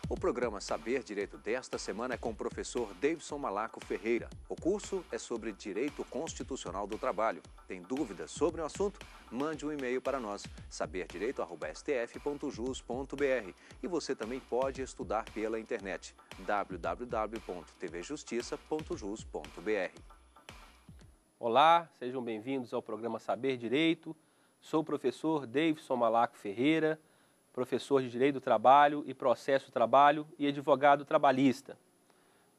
O programa Saber Direito desta semana é com o professor Davidson Malaco Ferreira. O curso é sobre Direito Constitucional do Trabalho. Tem dúvidas sobre o assunto? Mande um e-mail para nós, saberdireito@stf.jus.br. E você também pode estudar pela internet, www.tvjustiça.jus.br. Olá, sejam bem-vindos ao programa Saber Direito. Sou o professor Davidson Malaco Ferreira, professor de Direito do Trabalho e Processo do Trabalho e advogado trabalhista.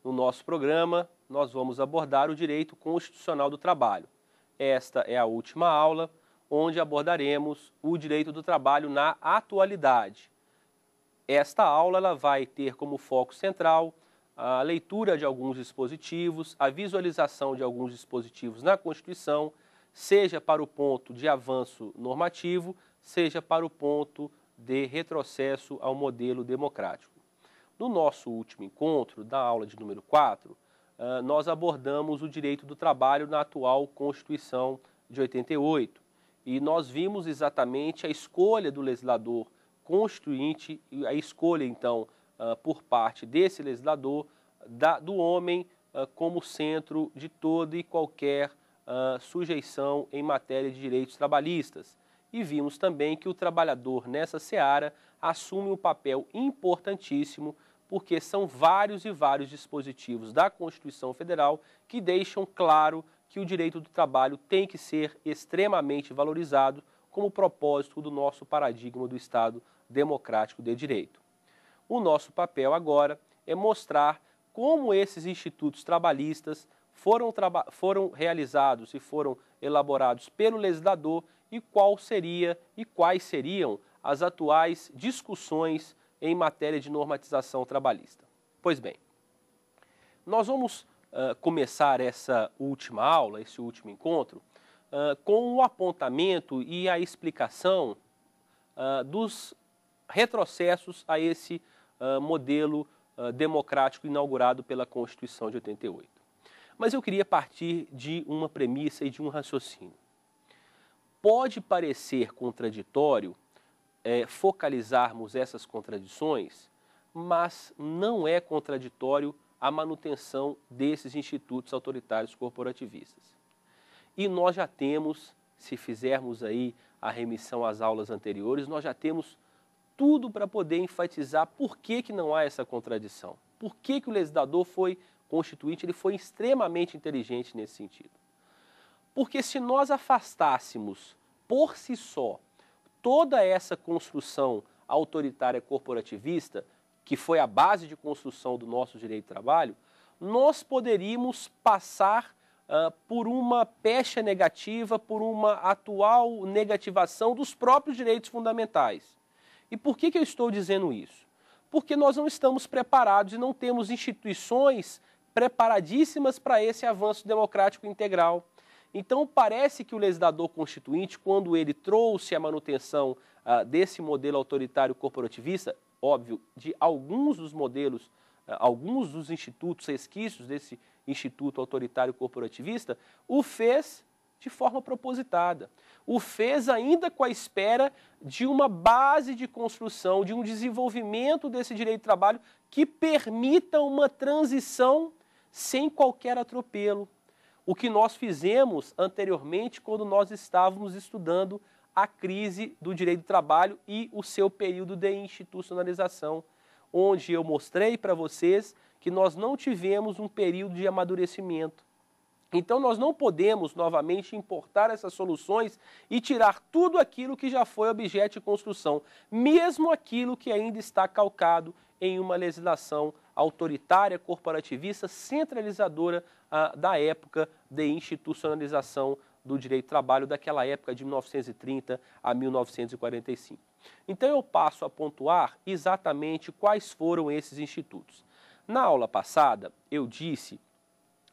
No nosso programa, nós vamos abordar o direito constitucional do trabalho. Esta é a última aula, onde abordaremos o direito do trabalho na atualidade. Esta aula ela vai ter como foco central a leitura de alguns dispositivos, a visualização de alguns dispositivos na Constituição, seja para o ponto de avanço normativo, seja para o ponto de retrocesso ao modelo democrático. No nosso último encontro, da aula de número 4, nós abordamos o direito do trabalho na atual Constituição de 88 e nós vimos exatamente a escolha do legislador constituinte, a escolha então por parte desse legislador do homem como centro de toda e qualquer sujeição em matéria de direitos trabalhistas. E vimos também que o trabalhador nessa seara assume um papel importantíssimo, porque são vários e vários dispositivos da Constituição Federal que deixam claro que o direito do trabalho tem que ser extremamente valorizado como propósito do nosso paradigma do Estado democrático de direito. O nosso papel agora é mostrar como esses institutos trabalhistas foram realizados e foram elaborados pelo legislador e quais seriam as atuais discussões em matéria de normatização trabalhista. Pois bem, nós vamos começar essa última aula, esse último encontro, com o apontamento e a explicação dos retrocessos a esse modelo democrático inaugurado pela Constituição de 88. Mas eu queria partir de uma premissa e de um raciocínio. Pode parecer contraditório focalizarmos essas contradições, mas não é contraditório a manutenção desses institutos autoritários corporativistas. E nós já temos, se fizermos aí a remissão às aulas anteriores, nós já temos tudo para poder enfatizar por que não há essa contradição. Por que o legislador constituinte ele foi extremamente inteligente nesse sentido. Porque se nós afastássemos por si só toda essa construção autoritária corporativista, que foi a base de construção do nosso direito do trabalho, nós poderíamos passar por uma pecha negativa, por uma atual negativação dos próprios direitos fundamentais. E por que eu estou dizendo isso? Porque nós não estamos preparados e não temos instituições preparadíssimas para esse avanço democrático integral. Então, parece que o legislador constituinte, quando ele trouxe a manutenção desse modelo autoritário corporativista, óbvio, de alguns dos modelos, alguns dos institutos, resquícios desse instituto autoritário corporativista, o fez de forma propositada. O fez ainda com a espera de uma base de construção, de um desenvolvimento desse direito de trabalho que permita uma transição sem qualquer atropelo. O que nós fizemos anteriormente quando nós estávamos estudando a crise do direito do trabalho e o seu período de institucionalização, onde eu mostrei para vocês que nós não tivemos um período de amadurecimento. Então nós não podemos novamente importar essas soluções e tirar tudo aquilo que já foi objeto de construção, mesmo aquilo que ainda está calcado em uma legislação autoritária, corporativista, centralizadora da época de institucionalização do direito do trabalho, daquela época de 1930 a 1945. Então eu passo a pontuar exatamente quais foram esses institutos. Na aula passada eu disse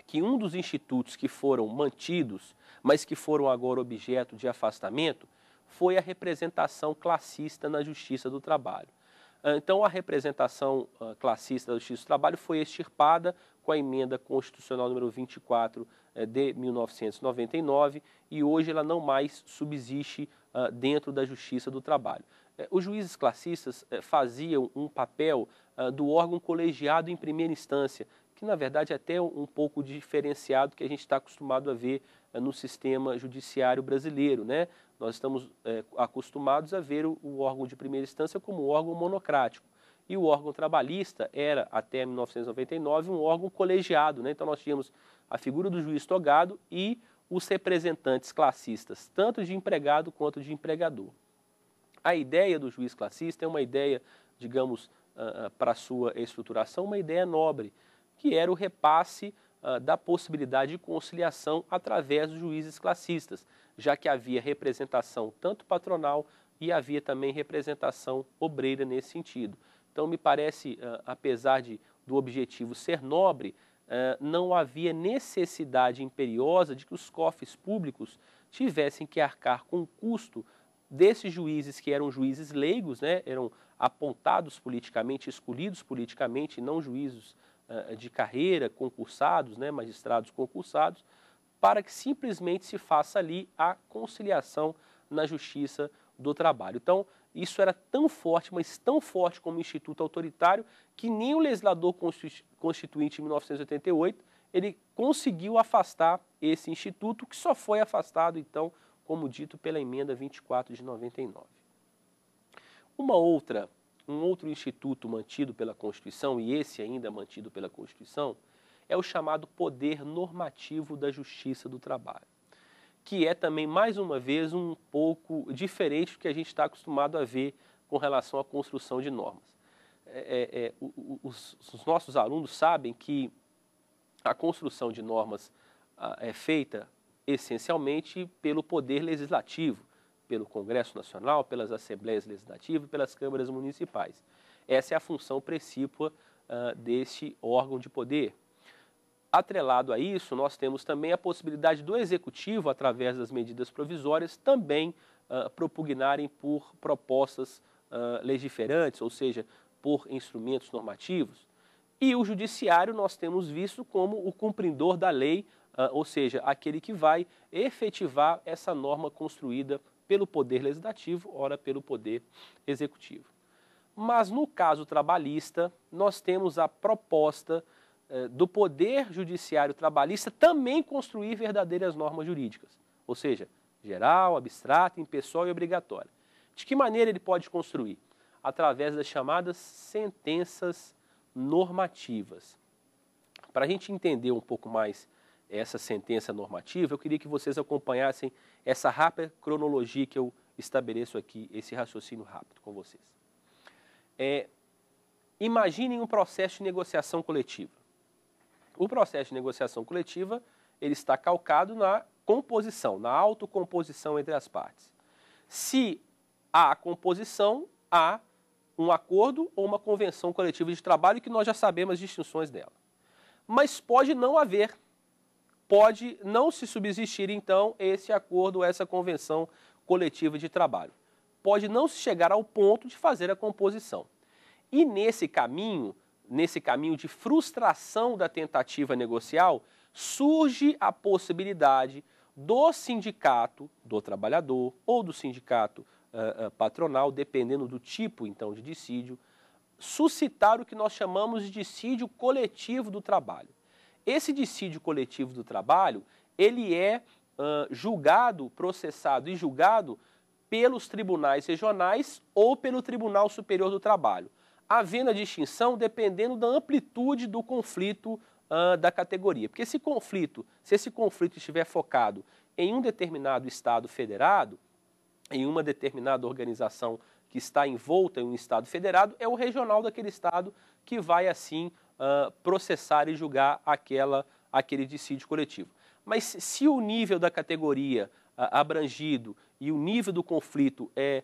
que um dos institutos que foram mantidos, mas que foram agora objeto de afastamento, foi a representação classista na Justiça do Trabalho. Então, a representação classista da Justiça do Trabalho foi extirpada com a emenda constitucional número 24 de 1999 e hoje ela não mais subsiste dentro da Justiça do Trabalho. Os juízes classistas faziam um papel do órgão colegiado em primeira instância, que na verdade é até um pouco diferenciado do que a gente está acostumado a ver no sistema judiciário brasileiro, né? Nós estamos acostumados a ver o órgão de primeira instância como um órgão monocrático. E o órgão trabalhista era, até 1999, um órgão colegiado, né? Então nós tínhamos a figura do juiz togado e os representantes classistas, tanto de empregado quanto de empregador. A ideia do juiz classista é uma ideia, digamos, para sua estruturação, uma ideia nobre, que era o repasse da possibilidade de conciliação através dos juízes classistas, já que havia representação tanto patronal e havia também representação obreira nesse sentido. Então, me parece, apesar do objetivo ser nobre, não havia necessidade imperiosa de que os cofres públicos tivessem que arcar com o custo desses juízes que eram juízes leigos, né, eram apontados politicamente, escolhidos politicamente, não juízes de carreira, concursados, né, magistrados concursados, para que simplesmente se faça ali a conciliação na justiça do trabalho. Então, isso era tão forte, mas tão forte como instituto autoritário, que nem o legislador constituinte em 1988, ele conseguiu afastar esse instituto, que só foi afastado, então, como dito, pela emenda 24 de 99. Um outro instituto mantido pela Constituição, e esse ainda mantido pela Constituição, é o chamado poder normativo da Justiça do Trabalho, que é também, mais uma vez, um pouco diferente do que a gente está acostumado a ver com relação à construção de normas. Os nossos alunos sabem que a construção de normas é feita essencialmente pelo Poder Legislativo, pelo Congresso Nacional, pelas Assembleias Legislativas e pelas câmaras municipais. Essa é a função precípua deste órgão de poder. Atrelado a isso, nós temos também a possibilidade do Executivo, através das medidas provisórias, também propugnarem por propostas legiferantes, ou seja, por instrumentos normativos. E o Judiciário nós temos visto como o cumpridor da lei, ou seja, aquele que vai efetivar essa norma construída pelo Poder Legislativo, ora pelo Poder Executivo. Mas no caso trabalhista, nós temos a proposta do Poder Judiciário Trabalhista também construir verdadeiras normas jurídicas, ou seja, geral, abstrata, impessoal e obrigatória. De que maneira ele pode construir? Através das chamadas sentenças normativas. Para a gente entender um pouco mais essa sentença normativa, eu queria que vocês acompanhassem essa rápida cronologia que eu estabeleço aqui, esse raciocínio rápido com vocês. Imaginem um processo de negociação coletiva. O processo de negociação coletiva, ele está calcado na composição, na autocomposição entre as partes. Se há composição, há um acordo ou uma convenção coletiva de trabalho, que nós já sabemos as distinções dela. Mas pode não haver, pode não se subsistir, então, esse acordo ou essa convenção coletiva de trabalho. Pode não se chegar ao ponto de fazer a composição. E nesse caminho de frustração da tentativa negocial, surge a possibilidade do sindicato do trabalhador ou do sindicato patronal, dependendo do tipo, então, de dissídio, suscitar o que nós chamamos de dissídio coletivo do trabalho. Esse dissídio coletivo do trabalho, ele é julgado, processado e julgado pelos tribunais regionais ou pelo Tribunal Superior do Trabalho, havendo a distinção dependendo da amplitude do conflito da categoria. Porque se esse conflito estiver focado em um determinado Estado federado, em uma determinada organização que está envolta em um Estado federado, é o regional daquele Estado que vai, assim, processar e julgar aquele dissídio coletivo. Mas se o nível da categoria abrangido e o nível do conflito é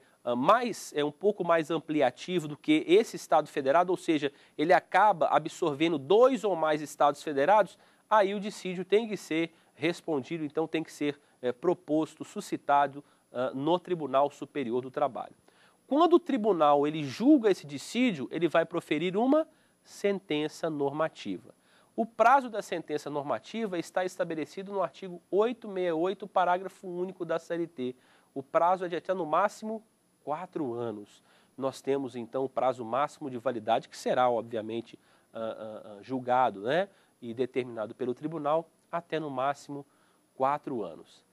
um pouco mais ampliativo do que esse Estado federado, ou seja, ele acaba absorvendo 2 ou mais Estados federados, aí o dissídio tem que ser respondido, então tem que ser proposto, suscitado no Tribunal Superior do Trabalho. Quando o tribunal ele julga esse dissídio, ele vai proferir uma sentença normativa. O prazo da sentença normativa está estabelecido no artigo 868, parágrafo único da CLT. O prazo é de até no máximo 4 anos. Nós temos, então, o prazo máximo de validade, que será, obviamente, julgado, né, e determinado pelo tribunal, até no máximo 4 anos.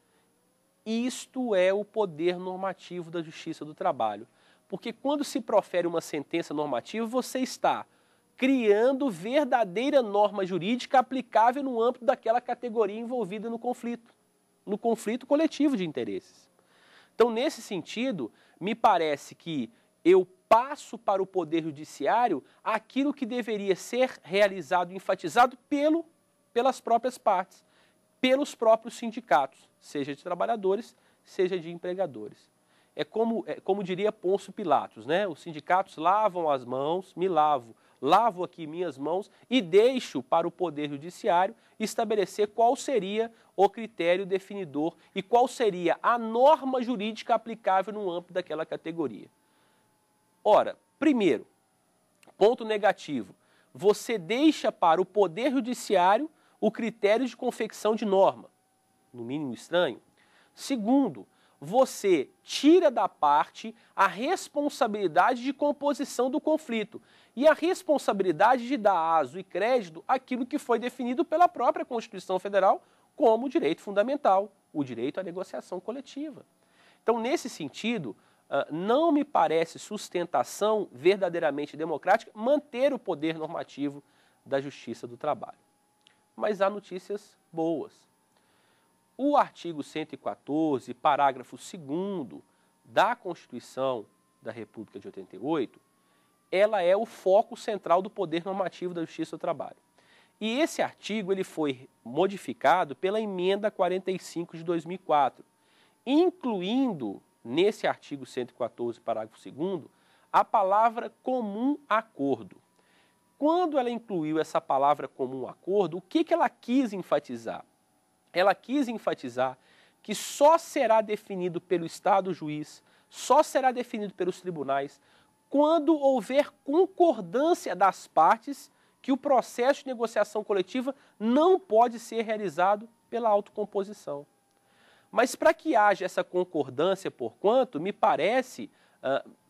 Isto é o poder normativo da Justiça do Trabalho. Porque quando se profere uma sentença normativa, você está criando verdadeira norma jurídica aplicável no âmbito daquela categoria envolvida no conflito coletivo de interesses. Então, nesse sentido, me parece que eu passo para o Poder Judiciário aquilo que deveria ser realizado e enfatizado pelas próprias partes, pelos próprios sindicatos, seja de trabalhadores, seja de empregadores. É como diria Pôncio Pilatos, né? Os sindicatos lavam as mãos, me lavo aqui minhas mãos e deixo para o Poder Judiciário estabelecer qual seria o critério definidor e qual seria a norma jurídica aplicável no âmbito daquela categoria. Ora, primeiro, ponto negativo, você deixa para o Poder Judiciário o critério de confecção de norma, no mínimo estranho. Segundo, você tira da parte a responsabilidade de composição do conflito e a responsabilidade de dar aso e crédito àquilo que foi definido pela própria Constituição Federal como direito fundamental, o direito à negociação coletiva. Então, nesse sentido, não me parece sustentação verdadeiramente democrática manter o poder normativo da Justiça do Trabalho. Mas há notícias boas. O artigo 114, parágrafo 2º da Constituição da República de 88, ela é o foco central do poder normativo da Justiça do Trabalho. E esse artigo ele foi modificado pela Emenda 45 de 2004, incluindo nesse artigo 114, parágrafo 2º, a palavra comum acordo. Quando ela incluiu essa palavra comum acordo, o que ela quis enfatizar? Ela quis enfatizar que só será definido pelo Estado juiz, só será definido pelos tribunais, quando houver concordância das partes que o processo de negociação coletiva não pode ser realizado pela autocomposição. Mas para que haja essa concordância, porquanto, me parece,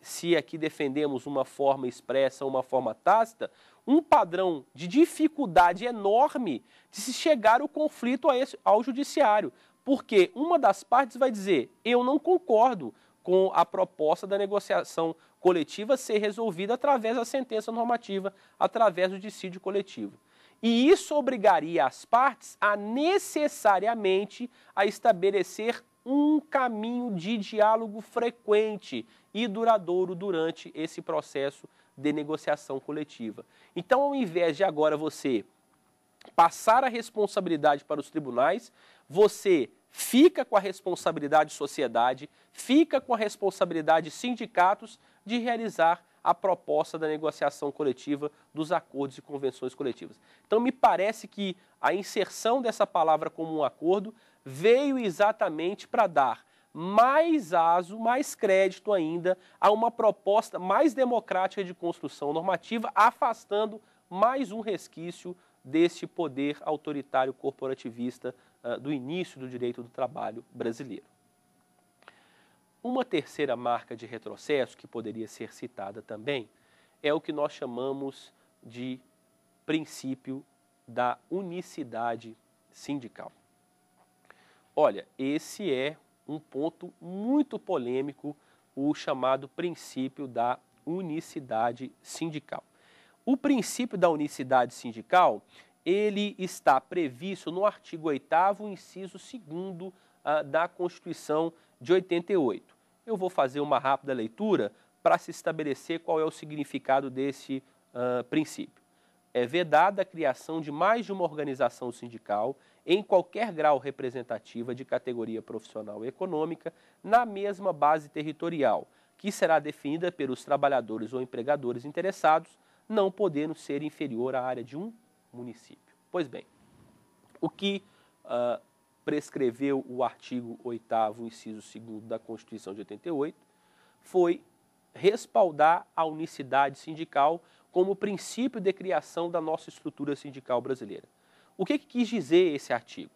se aqui defendemos uma forma expressa ou uma forma tácita, um padrão de dificuldade enorme de se chegar o conflito ao judiciário. Porque uma das partes vai dizer, eu não concordo com a proposta da negociação coletiva ser resolvida através da sentença normativa, através do dissídio coletivo. E isso obrigaria as partes a necessariamente a estabelecer um caminho de diálogo frequente e duradouro durante esse processo de negociação coletiva. Então, ao invés de agora você passar a responsabilidade para os tribunais, você fica com a responsabilidade sociedade, fica com a responsabilidade sindicatos de realizar a proposta da negociação coletiva dos acordos e convenções coletivas. Então, me parece que a inserção dessa palavra como um acordo veio exatamente para dar mais aso, mais crédito ainda a uma proposta mais democrática de construção normativa, afastando mais um resquício desse poder autoritário corporativista do início do direito do trabalho brasileiro. Uma terceira marca de retrocesso, que poderia ser citada também, é o que nós chamamos de princípio da unicidade sindical. Olha, esse é um ponto muito polêmico, o chamado princípio da unicidade sindical. O princípio da unicidade sindical, ele está previsto no artigo 8º, inciso 2º da Constituição de 88. Eu vou fazer uma rápida leitura para se estabelecer qual é o significado desse princípio. É vedada a criação de mais de uma organização sindical em qualquer grau representativa de categoria profissional e econômica na mesma base territorial, que será definida pelos trabalhadores ou empregadores interessados, não podendo ser inferior à área de um município. Pois bem, o que prescreveu o artigo 8º, inciso 2º da Constituição de 88, foi respaldar a unicidade sindical como princípio de criação da nossa estrutura sindical brasileira. O que quis dizer esse artigo?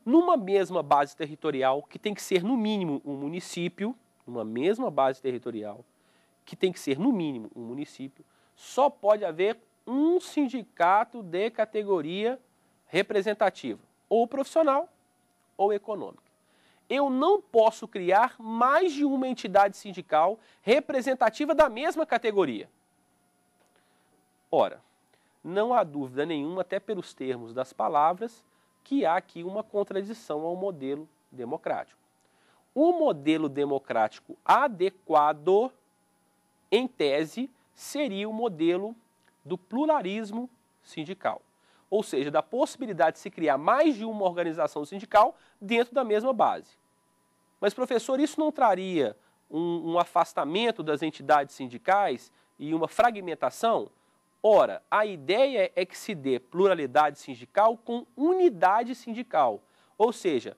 Numa mesma base territorial, que tem que ser no mínimo um município, numa mesma base territorial, que tem que ser, no mínimo, um município, só pode haver um sindicato de categoria representativa, ou profissional ou econômica. Eu não posso criar mais de uma entidade sindical representativa da mesma categoria. Ora, não há dúvida nenhuma, até pelos termos das palavras, que há aqui uma contradição ao modelo democrático. O modelo democrático adequado, em tese, seria o modelo do pluralismo sindical. Ou seja, da possibilidade de se criar mais de uma organização sindical dentro da mesma base. Mas, professor, isso não traria um afastamento das entidades sindicais e uma fragmentação? Ora, a ideia é que se dê pluralidade sindical com unidade sindical. Ou seja,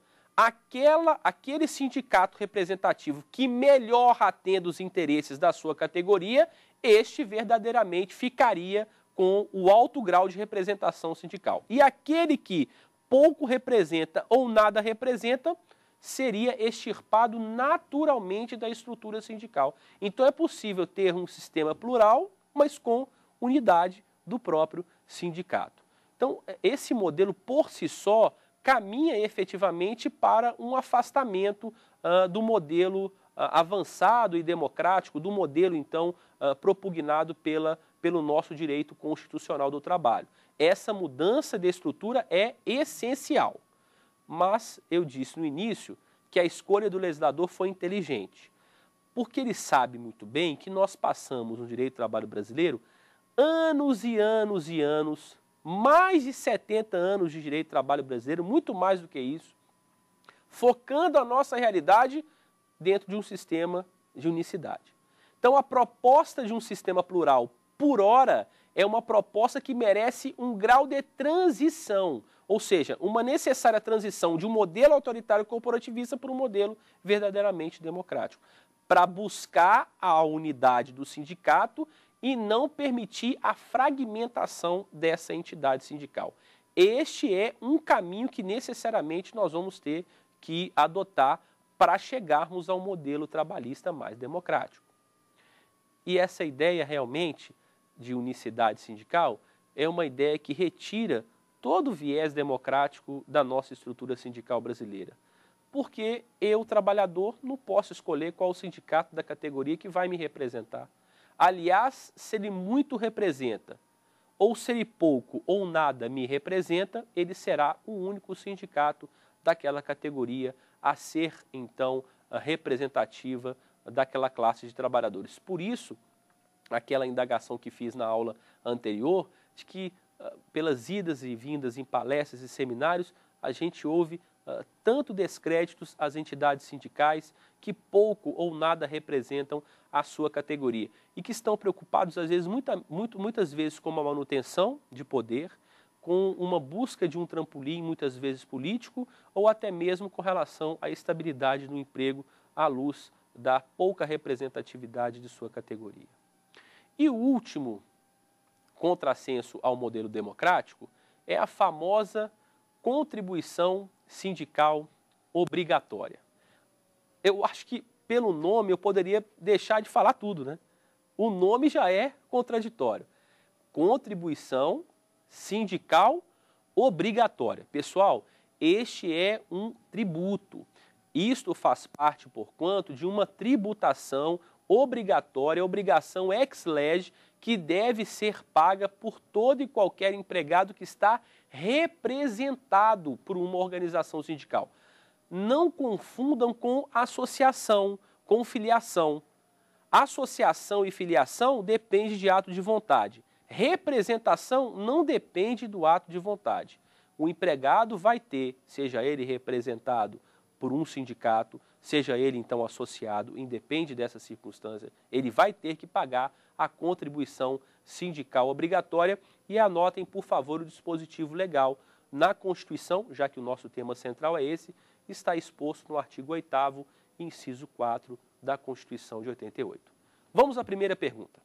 aquele sindicato representativo que melhor atenda os interesses da sua categoria, este verdadeiramente ficaria com o alto grau de representação sindical. E aquele que pouco representa ou nada representa, seria extirpado naturalmente da estrutura sindical. Então é possível ter um sistema plural, mas com unidade do próprio sindicato. Então esse modelo por si só caminha efetivamente para um afastamento do modelo avançado e democrático, do modelo então propugnado pelo nosso direito constitucional do trabalho. Essa mudança de estrutura é essencial. Mas eu disse no início que a escolha do legislador foi inteligente, porque ele sabe muito bem que nós passamos no direito do trabalho brasileiro anos e anos e anos, mais de 70 anos de direito do trabalho brasileiro, muito mais do que isso, focando a nossa realidade dentro de um sistema de unicidade. Então a proposta de um sistema plural, por hora, é uma proposta que merece um grau de transição, ou seja, uma necessária transição de um modelo autoritário corporativista para um modelo verdadeiramente democrático, para buscar a unidade do sindicato e não permitir a fragmentação dessa entidade sindical. Este é um caminho que necessariamente nós vamos ter que adotar para chegarmos ao modelo trabalhista mais democrático. E essa ideia realmente de unicidade sindical é uma ideia que retira todo o viés democrático da nossa estrutura sindical brasileira. Porque eu, trabalhador, não posso escolher qual o sindicato da categoria que vai me representar. Aliás, se ele muito representa, ou se ele pouco ou nada me representa, ele será o único sindicato daquela categoria a ser, então, representativa daquela classe de trabalhadores. Por isso, aquela indagação que fiz na aula anterior, de que pelas idas e vindas em palestras e seminários, a gente ouve tanto descréditos às entidades sindicais que pouco ou nada representam a sua categoria e que estão preocupados, às vezes, muitas vezes com uma manutenção de poder, com uma busca de um trampolim, muitas vezes político, ou até mesmo com relação à estabilidade no emprego à luz da pouca representatividade de sua categoria. E o último contrassenso ao modelo democrático é a famosa contribuição sindical obrigatória. Eu acho que, pelo nome, eu poderia deixar de falar tudo, né? O nome já é contraditório. Contribuição sindical obrigatória. Pessoal, este é um tributo. Isto faz parte, porquanto, de uma tributação obrigatória, obrigação ex lege, que deve ser paga por todo e qualquer empregado que está representado por uma organização sindical. Não confundam com associação, com filiação. Associação e filiação depende de ato de vontade. Representação não depende do ato de vontade. O empregado vai ter, seja ele representado por um sindicato, seja ele então associado, independe dessa circunstância, ele vai ter que pagar a contribuição sindical obrigatória. E anotem, por favor, o dispositivo legal. Na Constituição, já que o nosso tema central é esse, está exposto no artigo 8º, inciso 4 da Constituição de 88. Vamos à primeira pergunta.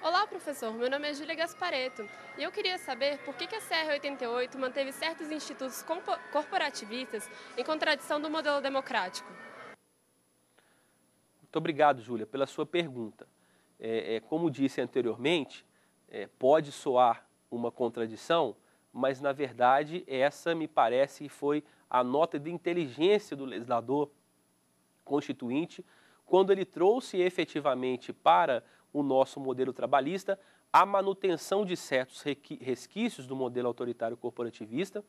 Olá, professor. Meu nome é Júlia Gasparetto e eu queria saber por que a CR88 manteve certos institutos corporativistas em contradição do modelo democrático. Muito obrigado, Júlia, pela sua pergunta. Como disse anteriormente, pode soar uma contradição, mas, na verdade, essa me parece que foi a nota de inteligência do legislador constituinte, quando ele trouxe efetivamente para o nosso modelo trabalhista a manutenção de certos resquícios do modelo autoritário corporativista,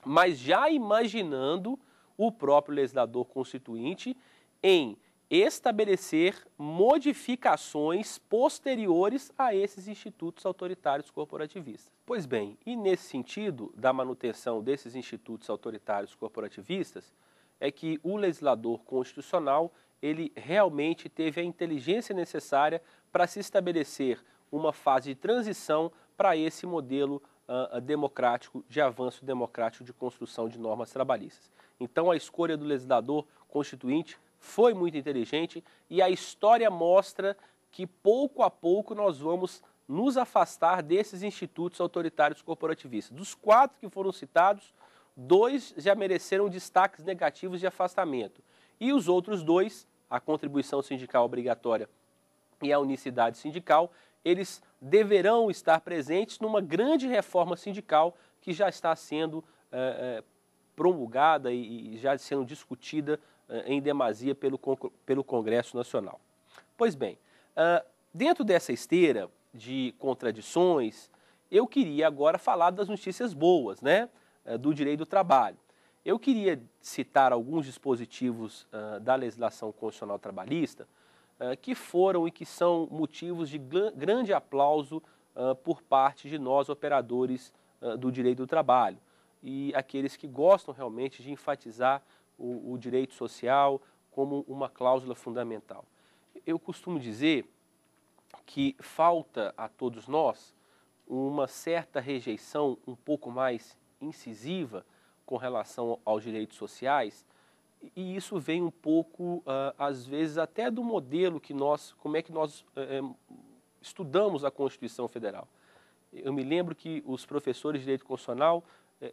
mas já imaginando o próprio legislador constituinte em estabelecer modificações posteriores a esses institutos autoritários corporativistas. Pois bem, e nesse sentido da manutenção desses institutos autoritários corporativistas, é que o legislador constitucional ele realmente teve a inteligência necessária para se estabelecer uma fase de transição para esse modelo democrático, de avanço democrático de construção de normas trabalhistas. Então, a escolha do legislador constituinte foi muito inteligente e a história mostra que, pouco a pouco, nós vamos nos afastar desses institutos autoritários corporativistas. Dos 4 que foram citados, 2 já mereceram destaques negativos de afastamento. E os outros 2, a contribuição sindical obrigatória e a unicidade sindical, eles deverão estar presentes numa grande reforma sindical que já está sendo promulgada e já sendo discutida em demasia pelo Congresso Nacional. Pois bem, dentro dessa esteira de contradições, eu queria agora falar das notícias boas, né, do direito do trabalho. Eu queria citar alguns dispositivos da legislação constitucional trabalhista que foram e que são motivos de grande aplauso por parte de nós, operadores do direito do trabalho, e aqueles que gostam realmente de enfatizar o direito social como uma cláusula fundamental. Eu costumo dizer que falta a todos nós uma certa rejeição um pouco mais incisiva com relação aos direitos sociais, e isso vem um pouco, às vezes, até do modelo que como é que nós estudamos a Constituição Federal. Eu me lembro que os professores de direito constitucional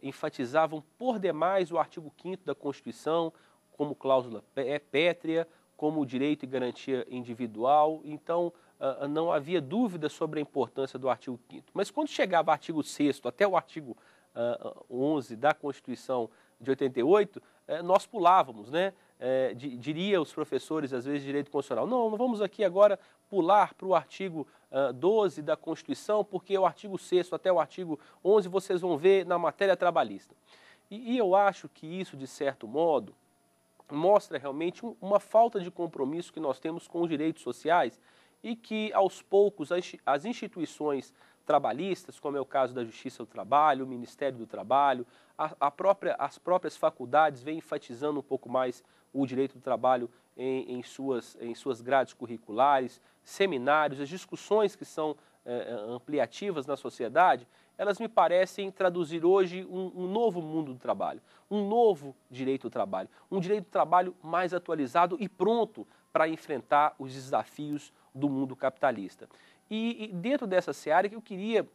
enfatizavam por demais o artigo 5º da Constituição como cláusula pétrea, como direito e garantia individual. Então, não havia dúvida sobre a importância do artigo 5º. Mas quando chegava o artigo 6º até o artigo 11 da Constituição de 88, nós pulávamos, né? Diria os professores, às vezes, de direito constitucional, não vamos aqui agora pular para o artigo 12 da Constituição, porque o artigo 6º até o artigo 11 vocês vão ver na matéria trabalhista. E eu acho que isso, de certo modo, mostra realmente uma falta de compromisso que nós temos com os direitos sociais e que, aos poucos, as instituições trabalhistas, como é o caso da Justiça do Trabalho, o Ministério do Trabalho, as próprias faculdades vêm enfatizando um pouco mais o direito do trabalho em suas grades curriculares, seminários, as discussões que são ampliativas na sociedade, elas me parecem traduzir hoje um novo mundo do trabalho, um novo direito do trabalho, um direito do trabalho mais atualizado e pronto para enfrentar os desafios do mundo capitalista. E dentro dessa seara que eu queria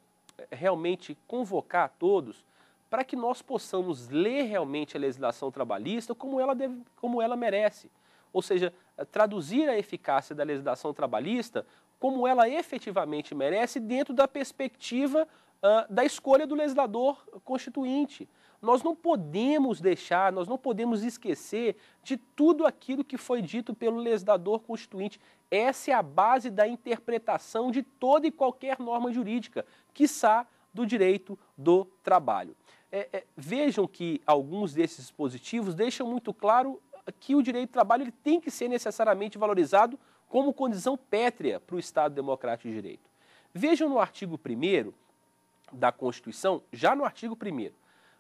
realmente convocar a todos para que nós possamos ler realmente a legislação trabalhista como ela merece. Ou seja, traduzir a eficácia da legislação trabalhista como ela efetivamente merece dentro da perspectiva da escolha do legislador constituinte. Nós não podemos deixar, nós não podemos esquecer de tudo aquilo que foi dito pelo legislador constituinte. Essa é a base da interpretação de toda e qualquer norma jurídica, quiçá do direito do trabalho. Vejam que alguns desses dispositivos deixam muito claro que o direito do trabalho ele tem que ser necessariamente valorizado como condição pétrea para o Estado Democrático de Direito. Vejam no artigo 1º da Constituição, já no artigo 1º,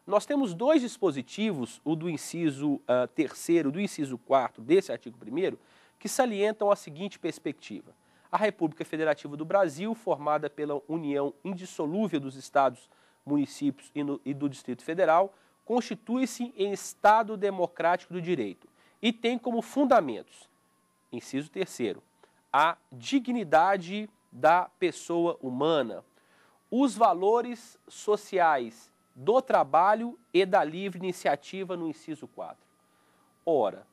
nós temos 2 dispositivos, o do inciso 3º, do inciso 4º desse artigo 1º, que salientam a seguinte perspectiva. A República Federativa do Brasil, formada pela união indissolúvel dos estados, municípios e do Distrito Federal, constitui-se em Estado democrático do direito e tem como fundamentos, inciso 3º, a dignidade da pessoa humana, os valores sociais do trabalho e da livre iniciativa no inciso 4. Ora,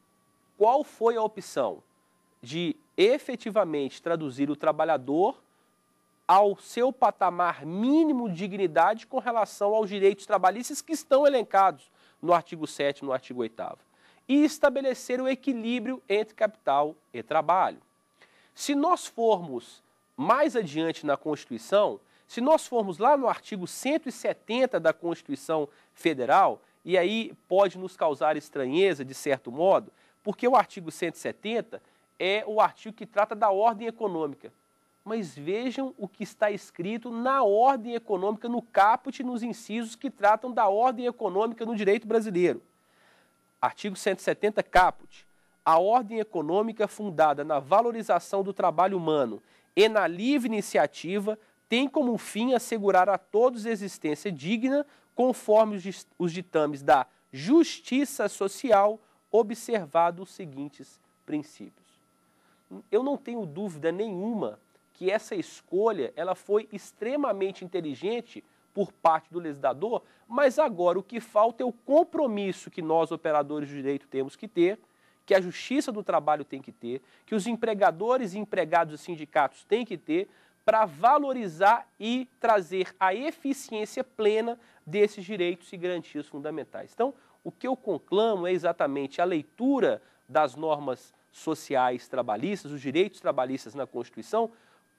qual foi a opção? de efetivamente traduzir o trabalhador ao seu patamar mínimo de dignidade com relação aos direitos trabalhistas que estão elencados no artigo 7º e no artigo 8º, e estabelecer o equilíbrio entre capital e trabalho. Se nós formos mais adiante na Constituição, se nós formos lá no artigo 170 da Constituição Federal, e aí pode nos causar estranheza de certo modo, porque o artigo 170 é o artigo que trata da ordem econômica. Mas vejam o que está escrito na ordem econômica, no caput, nos incisos que tratam da ordem econômica no direito brasileiro. Artigo 170, caput. A ordem econômica fundada na valorização do trabalho humano e na livre iniciativa tem como fim assegurar a todos existência digna, conforme os ditames da justiça social, observados os seguintes princípios. Eu não tenho dúvida nenhuma que essa escolha ela foi extremamente inteligente por parte do legislador, mas agora o que falta é o compromisso que nós, operadores de direito, temos que ter, que a Justiça do Trabalho tem que ter, que os empregadores e empregados e sindicatos têm que ter, para valorizar e trazer a eficiência plena desses direitos e garantias fundamentais. Então, o que eu conclamo é exatamente a leitura das normas sociais trabalhistas, os direitos trabalhistas na Constituição,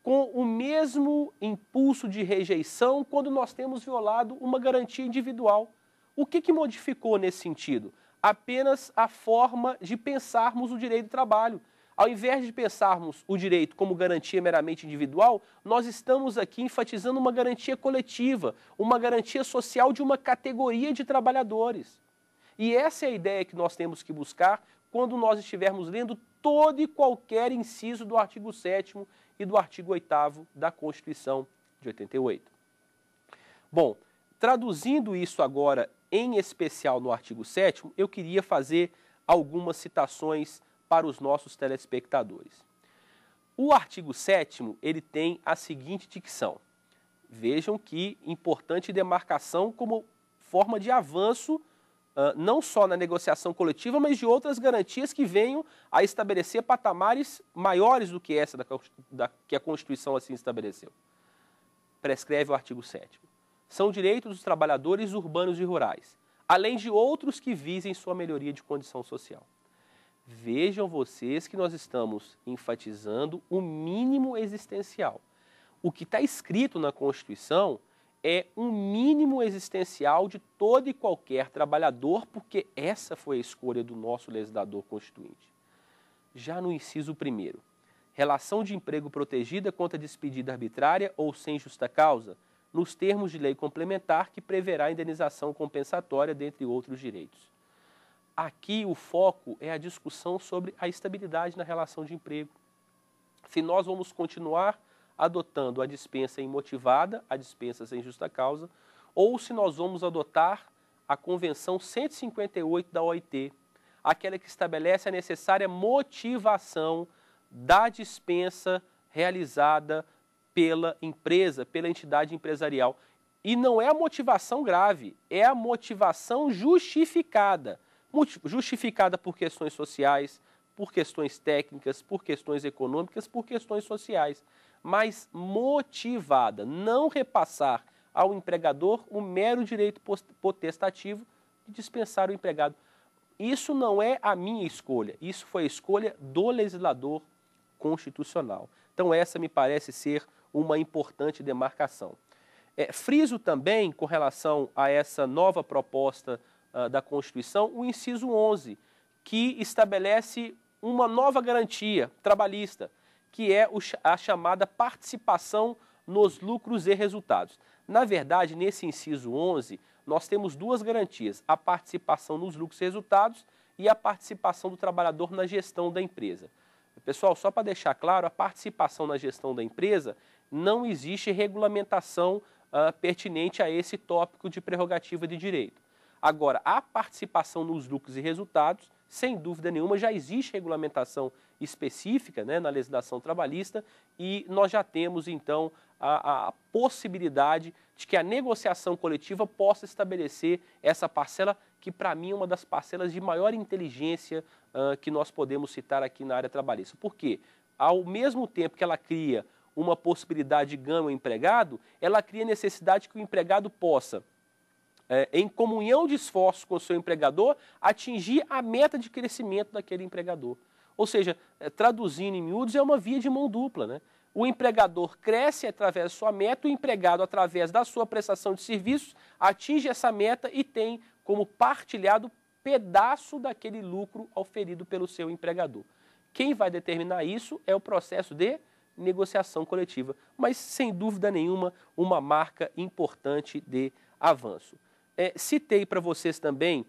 com o mesmo impulso de rejeição quando nós temos violado uma garantia individual. O que modificou nesse sentido? Apenas a forma de pensarmos o direito do trabalho. Ao invés de pensarmos o direito como garantia meramente individual, nós estamos aqui enfatizando uma garantia coletiva, uma garantia social de uma categoria de trabalhadores. E essa é a ideia que nós temos que buscar quando nós estivermos lendo todo e qualquer inciso do artigo 7º e do artigo 8º da Constituição de 88. Bom, traduzindo isso agora, em especial no artigo 7º, eu queria fazer algumas citações para os nossos telespectadores. O artigo 7º, ele tem a seguinte dicção. Vejam que importante demarcação como forma de avanço, não só na negociação coletiva, mas de outras garantias que venham a estabelecer patamares maiores do que essa que a Constituição assim estabeleceu. Prescreve o artigo 7º. São direitos dos trabalhadores urbanos e rurais, além de outros que visem sua melhoria de condição social. Vejam vocês que nós estamos enfatizando o mínimo existencial. O que está escrito na Constituição é um mínimo existencial de todo e qualquer trabalhador, porque essa foi a escolha do nosso legislador constituinte. Já no inciso 1º, relação de emprego protegida contra despedida arbitrária ou sem justa causa, nos termos de lei complementar que preverá indenização compensatória, dentre outros direitos. Aqui o foco é a discussão sobre a estabilidade na relação de emprego. Se nós vamos continuar adotando a dispensa imotivada, a dispensa sem justa causa, ou se nós vamos adotar a Convenção 158 da OIT, aquela que estabelece a necessária motivação da dispensa realizada pela empresa, pela entidade empresarial. E não é a motivação grave, é a motivação justificada. Justificada por questões sociais, por questões técnicas, por questões econômicas, por questões sociais, mas motivada, não repassar ao empregador o mero direito potestativo de dispensar o empregado. Isso não é a minha escolha, isso foi a escolha do legislador constitucional. Então essa me parece ser uma importante demarcação. Friso também, com relação a essa nova proposta da Constituição, o inciso 11, que estabelece uma nova garantia trabalhista, que é a chamada participação nos lucros e resultados. Na verdade, nesse inciso 11, nós temos duas garantias, a participação nos lucros e resultados e a participação do trabalhador na gestão da empresa. Pessoal, só para deixar claro, a participação na gestão da empresa não existe regulamentação pertinente a esse tópico de prerrogativa de direito. Agora, a participação nos lucros e resultados, sem dúvida nenhuma, já existe regulamentação específica, né, na legislação trabalhista e nós já temos, então, a possibilidade de que a negociação coletiva possa estabelecer essa parcela que para mim é uma das parcelas de maior inteligência que nós podemos citar aqui na área trabalhista. Por quê? Ao mesmo tempo que ela cria uma possibilidade de ganho ao empregado, ela cria a necessidade que o empregado possa, em comunhão de esforços com o seu empregador, atingir a meta de crescimento daquele empregador. Ou seja, traduzindo em miúdos, é uma via de mão dupla, né? O empregador cresce através da sua meta, o empregado, através da sua prestação de serviços, atinge essa meta e tem como partilhado pedaço daquele lucro auferido pelo seu empregador. Quem vai determinar isso é o processo de negociação coletiva, mas sem dúvida nenhuma uma marca importante de avanço. Citei para vocês também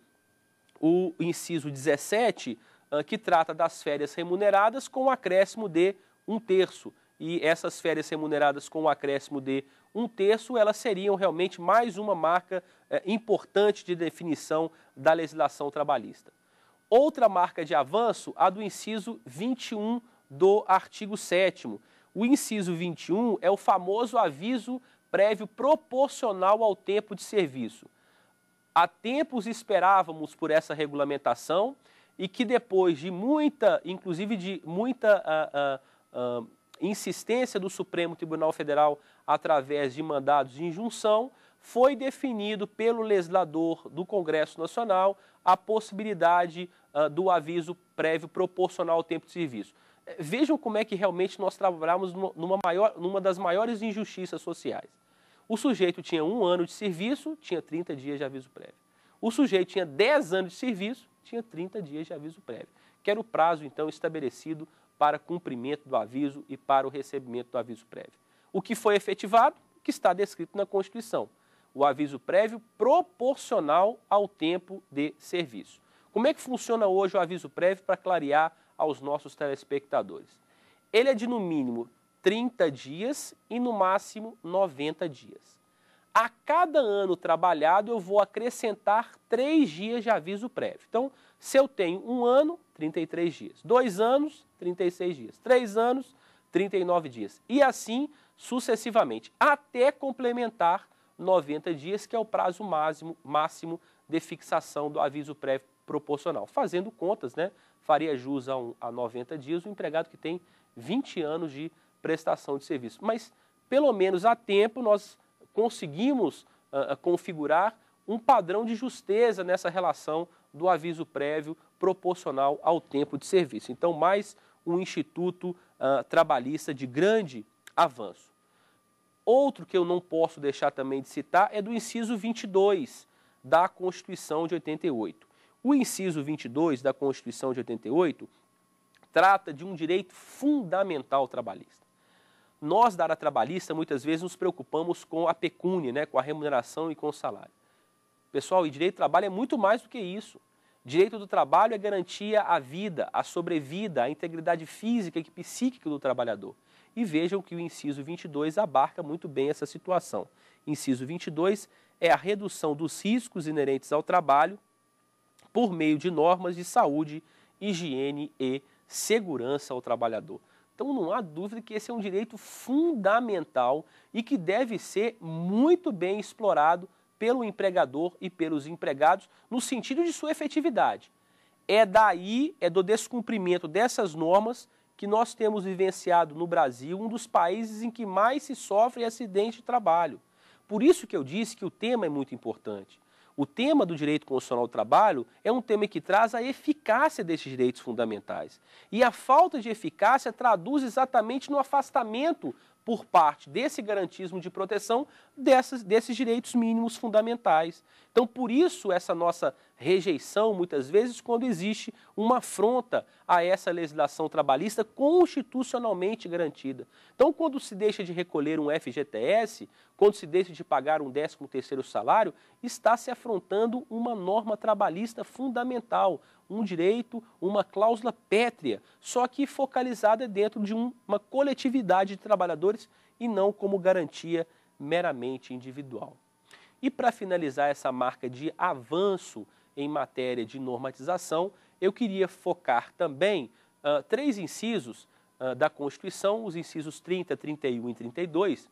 o inciso 17, que trata das férias remuneradas com um acréscimo de 1/3. E essas férias remuneradas com um acréscimo de 1/3, elas seriam realmente mais uma marca importante de definição da legislação trabalhista. Outra marca de avanço, a do inciso 21 do artigo 7º. O inciso 21 é o famoso aviso prévio proporcional ao tempo de serviço. Há tempos esperávamos por essa regulamentação e que depois de muita, inclusive de muita insistência do Supremo Tribunal Federal através de mandados de injunção, foi definido pelo legislador do Congresso Nacional a possibilidade do aviso prévio proporcional ao tempo de serviço. Vejam como é que realmente nós trabalhamos numa das maiores injustiças sociais. O sujeito tinha 1 ano de serviço, tinha 30 dias de aviso prévio. O sujeito tinha 10 anos de serviço, tinha 30 dias de aviso prévio, que era o prazo, então, estabelecido para cumprimento do aviso e para o recebimento do aviso prévio. O que foi efetivado? O que está descrito na Constituição. O aviso prévio proporcional ao tempo de serviço. Como é que funciona hoje o aviso prévio para clarear aos nossos telespectadores? Ele é de, no mínimo, 30 dias e, no máximo, 90 dias. A cada ano trabalhado, eu vou acrescentar 3 dias de aviso prévio. Então, se eu tenho 1 ano, 33 dias. 2 anos, 36 dias. 3 anos, 39 dias. E assim sucessivamente, até complementar 90 dias, que é o prazo máximo de fixação do aviso prévio proporcional. Fazendo contas, né, faria jus a 90 dias o empregado que tem 20 anos de prestação de serviço. Mas, pelo menos a tempo, nós conseguimos configurar um padrão de justeza nessa relação do aviso prévio proporcional ao tempo de serviço. Então, mais um instituto trabalhista de grande avanço. Outro que eu não posso deixar também de citar é do inciso 22 da Constituição de 88. O inciso 22 da Constituição de 88 trata de um direito fundamental trabalhista. Nós, da área trabalhista, muitas vezes nos preocupamos com a pecúnia, né, com a remuneração e com o salário. Pessoal, e direito do trabalho é muito mais do que isso. Direito do trabalho é garantia à vida, à sobrevida, à integridade física e psíquica do trabalhador. E vejam que o inciso 22 abarca muito bem essa situação. Inciso 22 é a redução dos riscos inerentes ao trabalho por meio de normas de saúde, higiene e segurança ao trabalhador. Então não há dúvida que esse é um direito fundamental e que deve ser muito bem explorado pelo empregador e pelos empregados no sentido de sua efetividade. É do descumprimento dessas normas que nós temos vivenciado no Brasil um dos países em que mais se sofre acidente de trabalho. Por isso que eu disse que o tema é muito importante. O tema do direito constitucional do trabalho é um tema que traz a eficácia desses direitos fundamentais. E a falta de eficácia traduz exatamente no afastamento por parte desse garantismo de proteção desses direitos mínimos fundamentais. Então, por isso, essa nossa rejeição, muitas vezes, quando existe uma afronta a essa legislação trabalhista constitucionalmente garantida. Então, quando se deixa de recolher um FGTS, quando se deixa de pagar um 13º salário, está se afrontando uma norma trabalhista fundamental, um direito, uma cláusula pétrea, só que focalizada dentro de uma coletividade de trabalhadores e não como garantia meramente individual. E para finalizar essa marca de avanço em matéria de normatização, eu queria focar também 3 incisos da Constituição, os incisos 30, 31 e 32,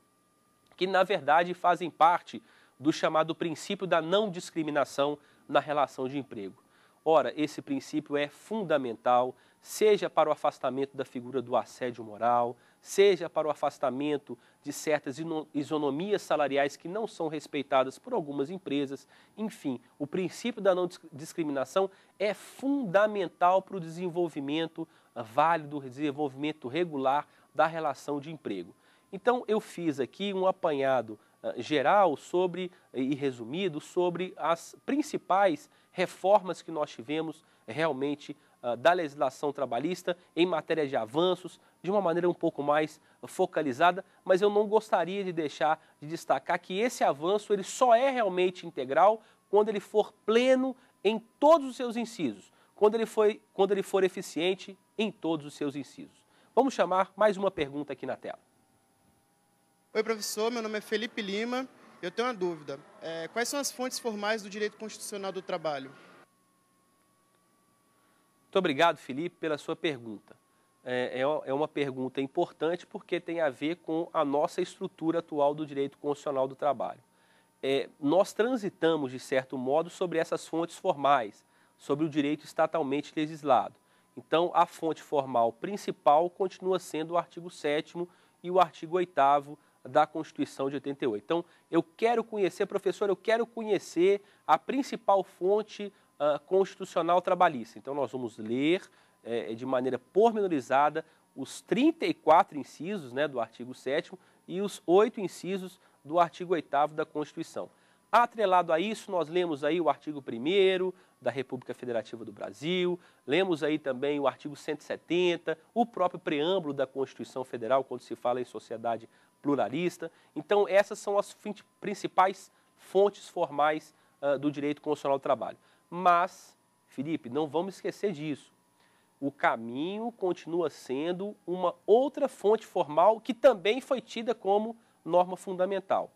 que na verdade fazem parte do chamado princípio da não discriminação na relação de emprego. Ora, esse princípio é fundamental, seja para o afastamento da figura do assédio moral, seja para o afastamento de certas isonomias salariais que não são respeitadas por algumas empresas. Enfim, o princípio da não discriminação é fundamental para o desenvolvimento válido, desenvolvimento regular da relação de emprego. Então, eu fiz aqui um apanhado geral e resumido sobre as principais reformas que nós tivemos realmente da legislação trabalhista em matéria de avanços, de uma maneira um pouco mais focalizada, mas eu não gostaria de deixar de destacar que esse avanço ele só é realmente integral quando ele for pleno em todos os seus incisos, quando ele for eficiente em todos os seus incisos. Vamos chamar mais uma pergunta aqui na tela. Oi, professor, meu nome é Felipe Lima. Eu tenho uma dúvida. Quais são as fontes formais do direito constitucional do trabalho? Muito obrigado, Felipe, pela sua pergunta. É uma pergunta importante porque tem a ver com a nossa estrutura atual do direito constitucional do trabalho. Nós transitamos, de certo modo, sobre essas fontes formais, sobre o direito estatalmente legislado. Então, a fonte formal principal continua sendo o artigo 7º e o artigo 8º da Constituição de 88. Então, eu quero conhecer, professor, a principal fonte constitucional trabalhista. Então, nós vamos ler de maneira pormenorizada os 34 incisos, né, do artigo 7º e os 8 incisos do artigo 8º da Constituição. Atrelado a isso, nós lemos aí o artigo 1º da República Federativa do Brasil, lemos aí também o artigo 170, o próprio preâmbulo da Constituição Federal, quando se fala em sociedade pluralista. Então, essas são as principais fontes formais do direito constitucional do trabalho. Mas, Felipe, não vamos esquecer disso. O caminho continua sendo uma outra fonte formal que também foi tida como norma fundamental: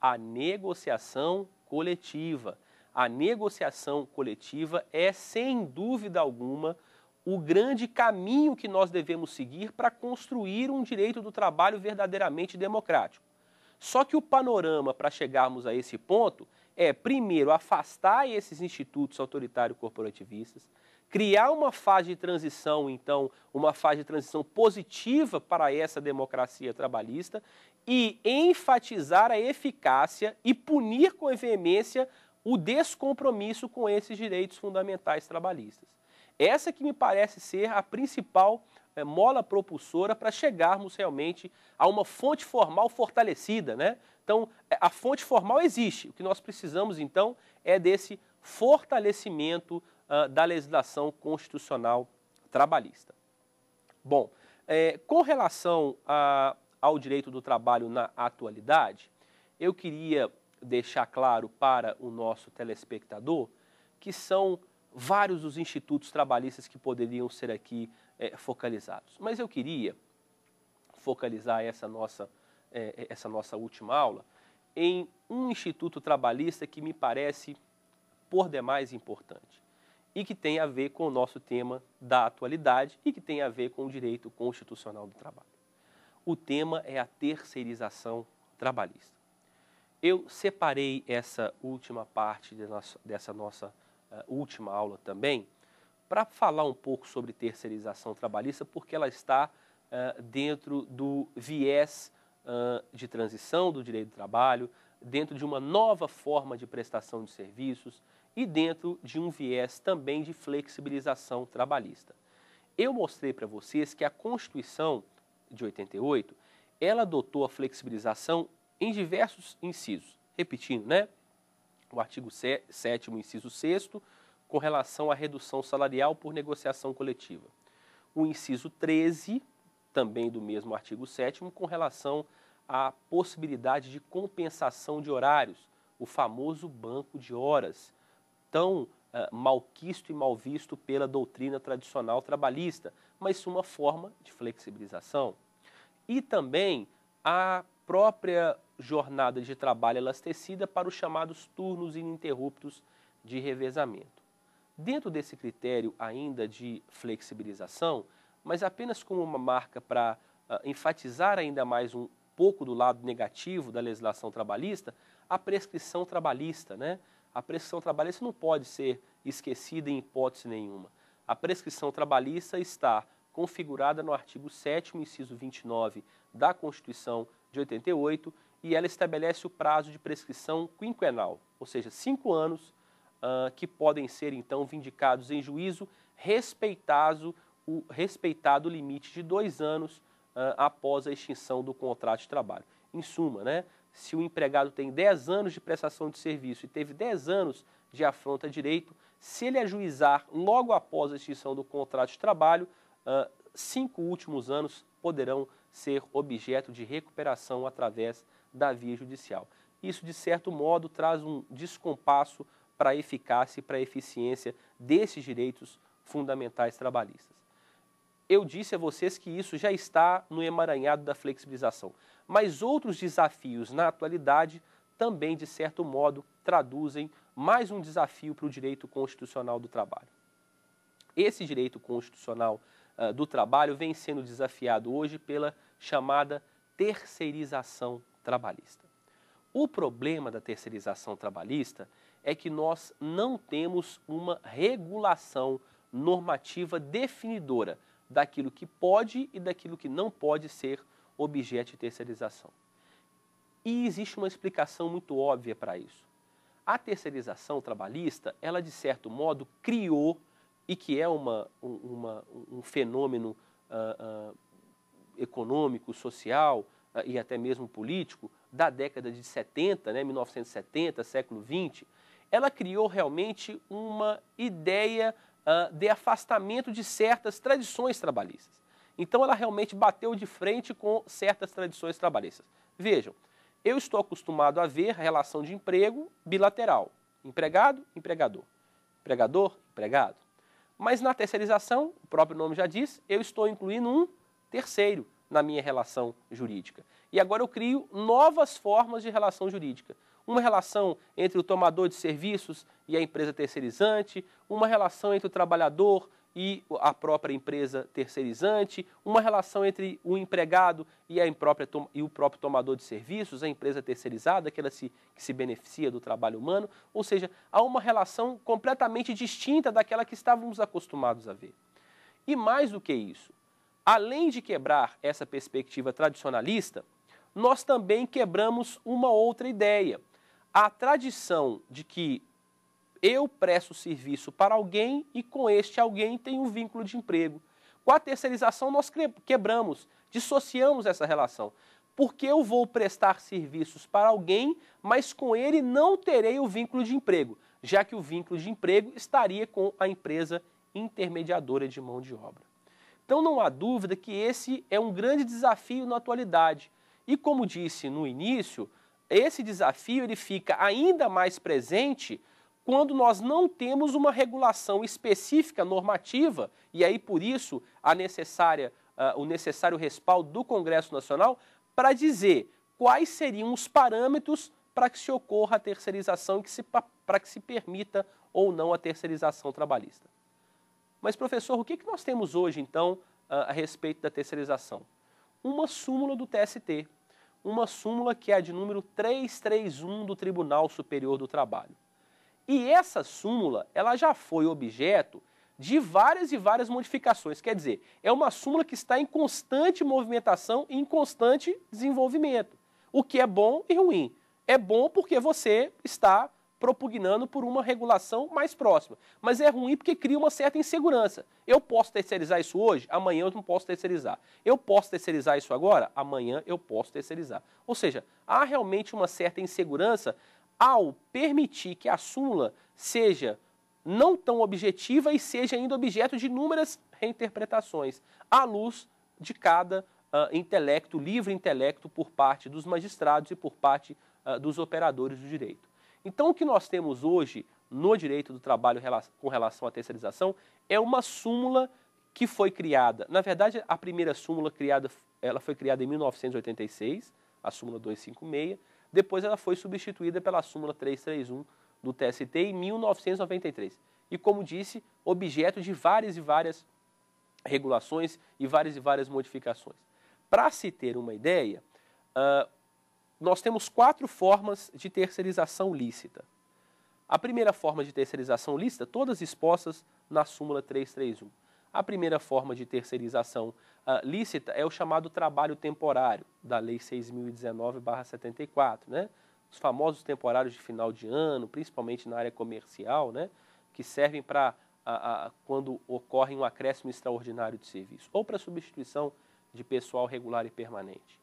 a negociação coletiva. A negociação coletiva é, sem dúvida alguma, o grande caminho que nós devemos seguir para construir um direito do trabalho verdadeiramente democrático. Só que o panorama para chegarmos a esse ponto é, primeiro, afastar esses institutos autoritário-corporativistas, criar uma fase de transição, então, uma fase de transição positiva para essa democracia trabalhista e enfatizar a eficácia e punir com veemência o descompromisso com esses direitos fundamentais trabalhistas. Essa que me parece ser a principal mola propulsora para chegarmos realmente a uma fonte formal fortalecida, né? Então, a fonte formal existe. O que nós precisamos, então, é desse fortalecimento da legislação constitucional trabalhista. Bom, com relação ao direito do trabalho na atualidade, eu queria deixar claro para o nosso telespectador que são vários os institutos trabalhistas que poderiam ser aqui focalizados. Mas eu queria focalizar essa nossa última aula em um instituto trabalhista que me parece por demais importante e que tem a ver com o nosso tema da atualidade e que tem a ver com o direito constitucional do trabalho. O tema é a terceirização trabalhista. Eu separei essa última parte dessa nossa última aula também para falar um pouco sobre terceirização trabalhista, porque ela está dentro do viés de transição do direito do trabalho, dentro de uma nova forma de prestação de serviços e dentro de um viés também de flexibilização trabalhista. Eu mostrei para vocês que a Constituição de 88, ela adotou a flexibilização em diversos incisos. Repetindo, né? O artigo 7º, inciso 6º, com relação à redução salarial por negociação coletiva. O inciso 13, também do mesmo artigo 7º, com relação à possibilidade de compensação de horários, o famoso banco de horas, tão malquisto e mal visto pela doutrina tradicional trabalhista, mas uma forma de flexibilização. E também a própria jornada de trabalho elastecida para os chamados turnos ininterruptos de revezamento. Dentro desse critério ainda de flexibilização, mas apenas como uma marca para enfatizar ainda mais um pouco do lado negativo da legislação trabalhista, a prescrição trabalhista, né? A prescrição trabalhista não pode ser esquecida em hipótese nenhuma. A prescrição trabalhista está configurada no artigo 7º, inciso 29 da Constituição de 88, e ela estabelece o prazo de prescrição quinquenal, ou seja, 5 anos, que podem ser, então, vindicados em juízo, respeitado o limite de 2 anos após a extinção do contrato de trabalho. Em suma, né, se o empregado tem 10 anos de prestação de serviço e teve 10 anos de afronta a direito, se ele ajuizar logo após a extinção do contrato de trabalho, 5 últimos anos poderão ser objeto de recuperação através da via judicial. Isso, de certo modo, traz um descompasso para a eficácia e para a eficiência desses direitos fundamentais trabalhistas. Eu disse a vocês que isso já está no emaranhado da flexibilização, mas outros desafios na atualidade também, de certo modo, traduzem mais um desafio para o direito constitucional do trabalho. Esse direito constitucional do trabalho vem sendo desafiado hoje pela chamada terceirização trabalhista. O problema da terceirização trabalhista é que nós não temos uma regulação normativa definidora daquilo que pode e daquilo que não pode ser objeto de terceirização. E existe uma explicação muito óbvia para isso. A terceirização trabalhista, ela de certo modo criou, e que é um fenômeno econômico, social e até mesmo político da década de 70, né, 1970, século XX, ela criou realmente uma ideia de afastamento de certas tradições trabalhistas. Então ela realmente bateu de frente com certas tradições trabalhistas. Vejam, eu estou acostumado a ver relação de emprego bilateral, empregado, empregador, empregador, empregado. Mas na terceirização, o próprio nome já diz, eu estou incluindo um terceiro na minha relação jurídica. E agora eu crio novas formas de relação jurídica. Uma relação entre o tomador de serviços e a empresa terceirizante, uma relação entre o trabalhador e a própria empresa terceirizante, uma relação entre o empregado e o próprio tomador de serviços, a empresa terceirizada, aquela que se beneficia do trabalho humano, ou seja, há uma relação completamente distinta daquela que estávamos acostumados a ver. E mais do que isso, além de quebrar essa perspectiva tradicionalista, nós também quebramos uma outra ideia, a tradição de que eu presto serviço para alguém e com este alguém tem um vínculo de emprego. Com a terceirização nós quebramos, dissociamos essa relação. Porque eu vou prestar serviços para alguém, mas com ele não terei o vínculo de emprego, já que o vínculo de emprego estaria com a empresa intermediadora de mão de obra. Então não há dúvida que esse é um grande desafio na atualidade. E como disse no início, esse desafio ele fica ainda mais presente quando nós não temos uma regulação específica normativa, e aí por isso o necessário respaldo do Congresso Nacional para dizer quais seriam os parâmetros para que se ocorra a terceirização e para que se permita ou não a terceirização trabalhista. Mas, professor, o que nós temos hoje, então, a respeito da terceirização? Uma súmula do TST, uma súmula que é a de número 331 do Tribunal Superior do Trabalho. E essa súmula, ela já foi objeto de várias e várias modificações. Quer dizer, é uma súmula que está em constante movimentação e em constante desenvolvimento. O que é bom e ruim. É bom porque você está propugnando por uma regulação mais próxima. Mas é ruim porque cria uma certa insegurança. Eu posso terceirizar isso hoje? Amanhã eu não posso terceirizar. Eu posso terceirizar isso agora? Amanhã eu posso terceirizar. Ou seja, há realmente uma certa insegurança ao permitir que a súmula seja não tão objetiva e seja ainda objeto de inúmeras reinterpretações, à luz de cada livre intelecto por parte dos magistrados e por parte dos operadores do direito. Então, o que nós temos hoje no direito do trabalho com relação à terceirização é uma súmula que foi criada, na verdade, a primeira súmula ela foi criada em 1986, a súmula 256, depois ela foi substituída pela súmula 331 do TST em 1993. E, como disse, objeto de várias e várias regulações e várias modificações. Para se ter uma ideia, nós temos 4 formas de terceirização lícita. A primeira forma de terceirização lícita, todas expostas na súmula 331. A primeira forma de terceirização lícita é o chamado trabalho temporário, da Lei 6.019/74, né? Os famosos temporários de final de ano, principalmente na área comercial, né? Que servem para quando ocorre um acréscimo extraordinário de serviço, ou para substituição de pessoal regular e permanente.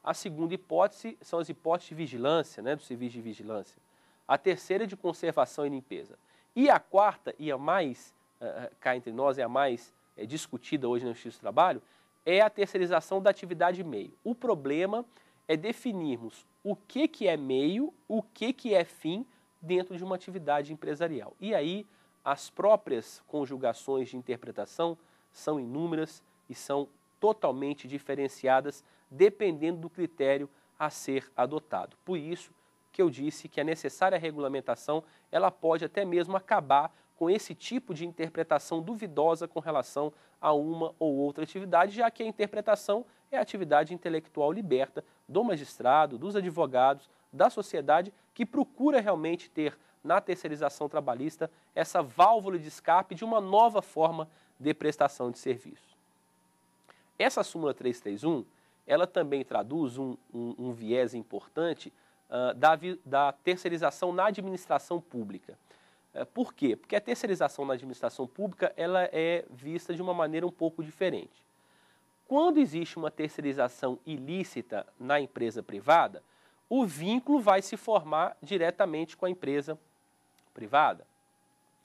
A segunda hipótese são as hipóteses de vigilância, né? Do serviço de vigilância. A terceira de conservação e limpeza. E a quarta, e a mais, cá entre nós, é a mais discutida hoje no Justiça do Trabalho, é a terceirização da atividade meio. O problema é definirmos o que é meio, o que é fim dentro de uma atividade empresarial. E aí as próprias conjugações de interpretação são inúmeras e são totalmente diferenciadas dependendo do critério a ser adotado. Por isso que eu disse que a necessária regulamentação, ela pode até mesmo acabar com esse tipo de interpretação duvidosa com relação a uma ou outra atividade, já que a interpretação é a atividade intelectual liberta do magistrado, dos advogados, da sociedade, que procura realmente ter na terceirização trabalhista essa válvula de escape de uma nova forma de prestação de serviço. Essa súmula 331, ela também traduz um viés importante da terceirização na administração pública. Por quê? Porque a terceirização na administração pública ela é vista de uma maneira um pouco diferente. Quando existe uma terceirização ilícita na empresa privada, o vínculo vai se formar diretamente com a empresa privada.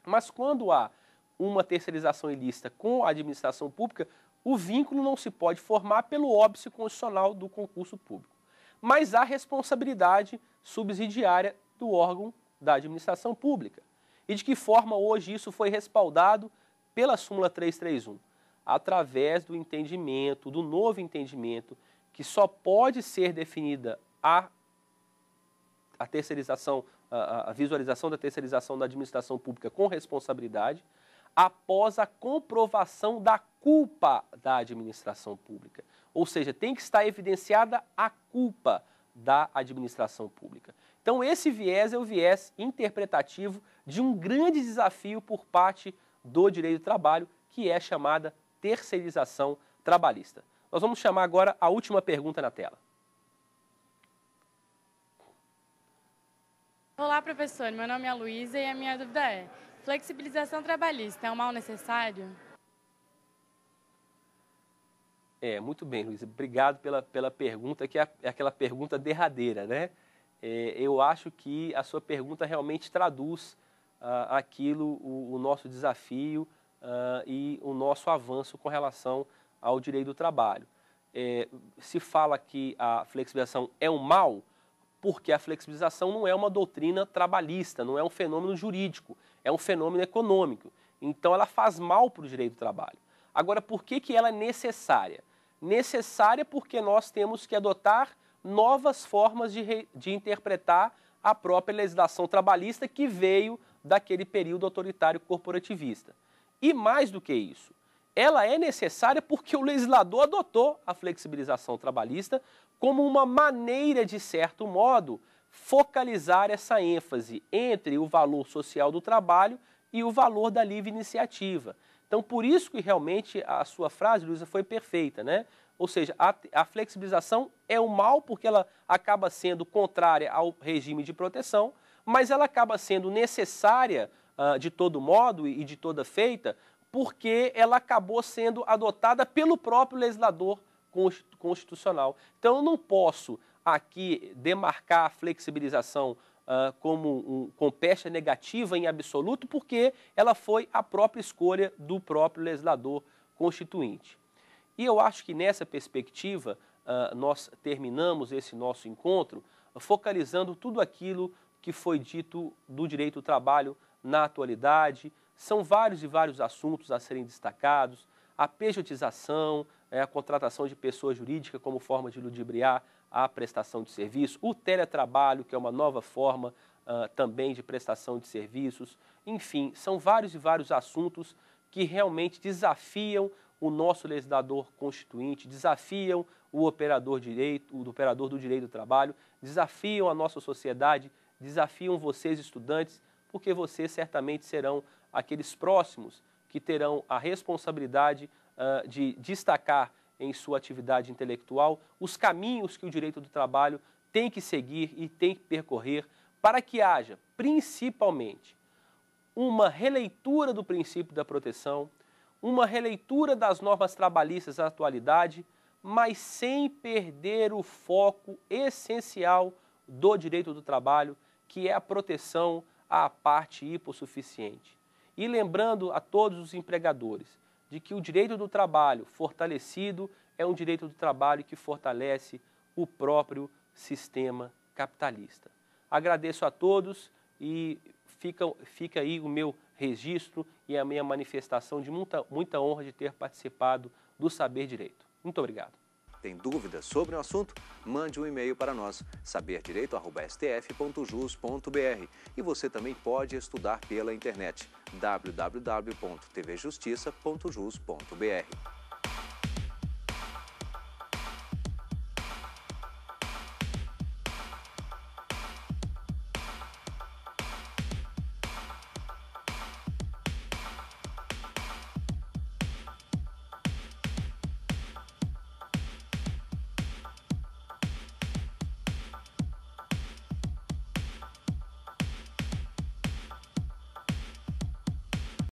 Mas quando há uma terceirização ilícita com a administração pública, o vínculo não se pode formar pelo óbice constitucional do concurso público. Mas há responsabilidade subsidiária do órgão da administração pública. E de que forma hoje isso foi respaldado pela súmula 331? Através do entendimento, do novo entendimento, que só pode ser definida a terceirização, a visualização da terceirização da administração pública com responsabilidade, após a comprovação da culpa da administração pública. Ou seja, tem que estar evidenciada a culpa da administração pública. Então, esse viés é o viés interpretativo de um grande desafio por parte do direito do trabalho, que é chamada terceirização trabalhista. Nós vamos chamar agora a última pergunta na tela. Olá, professor. Meu nome é Luísa e a minha dúvida é: flexibilização trabalhista é um mal necessário? Muito bem, Luísa. Obrigado pela pergunta, que é aquela pergunta derradeira, né? Eu acho que a sua pergunta realmente traduz o nosso desafio e o nosso avanço com relação ao direito do trabalho. Se fala que a flexibilização é um mal, porque a flexibilização não é uma doutrina trabalhista, não é um fenômeno jurídico, é um fenômeno econômico. Então, ela faz mal para o direito do trabalho. Agora, por que ela é necessária? Necessária porque nós temos que adotar novas formas de interpretar a própria legislação trabalhista que veio daquele período autoritário corporativista. E mais do que isso, ela é necessária porque o legislador adotou a flexibilização trabalhista como uma maneira, de certo modo, focalizar essa ênfase entre o valor social do trabalho e o valor da livre iniciativa. Então, por isso que realmente a sua frase, Luísa, foi perfeita, né? Ou seja, a flexibilização é um mal porque ela acaba sendo contrária ao regime de proteção, mas ela acaba sendo necessária de todo modo e de toda feita porque ela acabou sendo adotada pelo próprio legislador constitucional. Então, eu não posso aqui demarcar a flexibilização com pecha negativa em absoluto, porque ela foi a própria escolha do próprio legislador constituinte. E eu acho que nessa perspectiva nós terminamos esse nosso encontro focalizando tudo aquilo que foi dito do direito do trabalho na atualidade. São vários e vários assuntos a serem destacados: a pejotização, a contratação de pessoa jurídica como forma de ludibriar a prestação de serviço, o teletrabalho, que é uma nova forma também de prestação de serviços. Enfim, são vários e vários assuntos que realmente desafiam o nosso legislador constituinte, desafiam o operador do direito do trabalho, desafiam a nossa sociedade, desafiam vocês, estudantes, porque vocês certamente serão aqueles próximos que terão a responsabilidade de destacar em sua atividade intelectual os caminhos que o direito do trabalho tem que seguir e tem que percorrer para que haja, principalmente, uma releitura do princípio da proteção, uma releitura das normas trabalhistas da atualidade, mas sem perder o foco essencial do direito do trabalho, que é a proteção à parte hipossuficiente. E lembrando a todos os empregadores de que o direito do trabalho fortalecido é um direito do trabalho que fortalece o próprio sistema capitalista. Agradeço a todos e fica aí o meu registro e a minha manifestação de muita honra de ter participado do Saber Direito. Muito obrigado. Tem dúvidas sobre o assunto? Mande um e-mail para nós, saberdireito@stf.jus.br. E você também pode estudar pela internet, www.tvjustiça.jus.br.